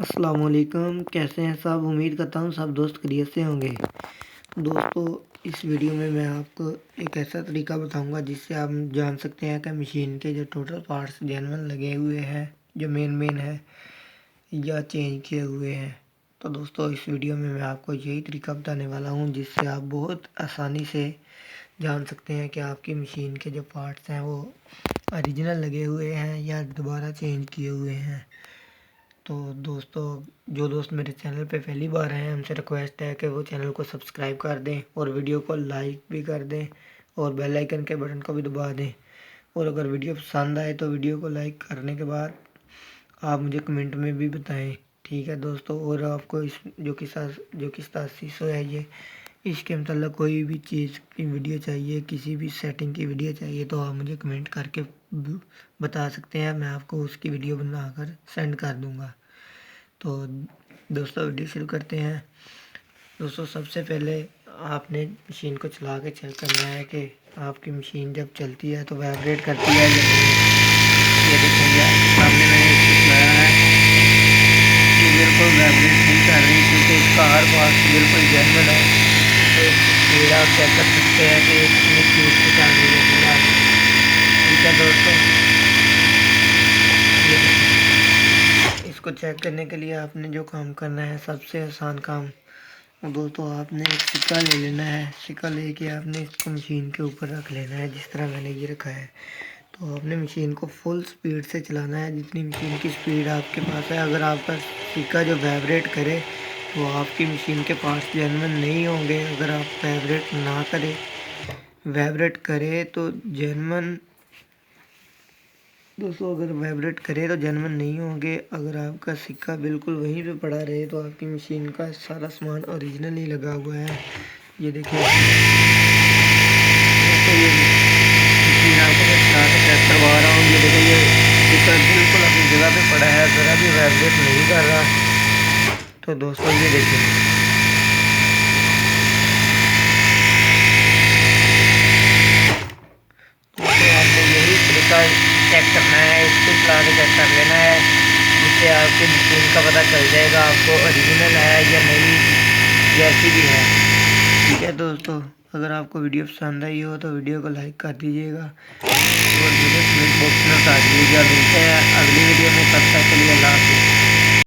अस्सलामुअलैकुम, कैसे हैं सब। उम्मीद करता हूँ सब दोस्त खैरियत से होंगे। दोस्तों, इस वीडियो में मैं आपको एक ऐसा तरीका बताऊंगा जिससे आप जान सकते हैं कि मशीन के जो टोटल पार्ट्स जेन्युइन लगे हुए हैं, जो मेन है या चेंज किए हुए हैं। तो दोस्तों, इस वीडियो में मैं आपको यही तरीका बताने वाला हूँ जिससे आप बहुत आसानी से जान सकते हैं कि आपकी मशीन के जो पार्ट्स हैं वो ओरिजिनल लगे हुए हैं या दोबारा चेंज किए हुए हैं। तो दोस्तों, जो दोस्त मेरे चैनल पे पहली बार आए हैं, हमसे रिक्वेस्ट है कि वो चैनल को सब्सक्राइब कर दें और वीडियो को लाइक भी कर दें और बेल आइकन के बटन को भी दबा दें। और अगर वीडियो पसंद आए तो वीडियो को लाइक करने के बाद आप मुझे कमेंट में भी बताएं, ठीक है दोस्तों। और आपको इस जो कि 8700 है ये, इसके मतलब कोई भी चीज़ की वीडियो चाहिए, किसी भी सेटिंग की वीडियो चाहिए तो आप मुझे कमेंट करके बता सकते हैं, मैं आपको उसकी वीडियो बनाकर सेंड कर दूंगा। तो दोस्तों, वीडियो शुरू करते हैं। दोस्तों, सबसे पहले आपने मशीन को चला के चेक करना है कि आपकी मशीन जब चलती है तो वाइब्रेट करती है या नहीं। ये देखिए, सामने मैंने इसको चलाया है, ये बिल्कुल वाइब्रेट नहीं कर रही क्योंकि इसका हर पार्ट बिल्कुल जेन्युइन है। तो स्पीड आप चेक कर सकते हैं कि कितनी स्पीड से चल रही है। ठीक है दोस्तों, इसको चेक करने के लिए आपने जो काम करना है, सबसे आसान काम दोस्तों, आपने एक सिक्का ले लेना है। सिक्का लेके आपने इसको मशीन के ऊपर रख लेना है, जिस तरह मैंने ये रखा है। तो आपने मशीन को फुल स्पीड से चलाना है, जितनी मशीन की स्पीड आपके पास है। अगर आपका सिक्का जो वाइब्रेट करे तो आपकी मशीन के पास जेन्युइन नहीं होंगे। अगर आप वाइब्रेट करे तो जेन्युइन दोस्तों, अगर वाइब्रेट करे तो जेन्युइन नहीं होंगे। अगर आपका सिक्का बिल्कुल वहीं पे पड़ा रहे तो आपकी मशीन का सारा सामान ओरिजिनल ही लगा हुआ है। ये देखिए दोस्तों, ये मशीन आपको मैं चला के चेक करवा रहा हूँ। ये देखिए, ये सिक्का बिल्कुल अपनी जगह पे पड़ा है, ज़रा भी वाइब्रेट नहीं कर रहा। तो दोस्तों, ये देखिए, चेक करना है, इसको चला के चेक कर लेना है, जिससे आपकी मशीन का पता चल जाएगा आपको ओरिजिनल है या नहीं, जैसी भी है। ठीक है दोस्तों, अगर आपको वीडियो पसंद आई हो तो वीडियो को लाइक कर दीजिएगा और वीडियो कमेंट बॉक्स में बता दीजिएगा। मिलते हैं अगली वीडियो में, तब तक के लिए अल्लाह हाफ़िज़।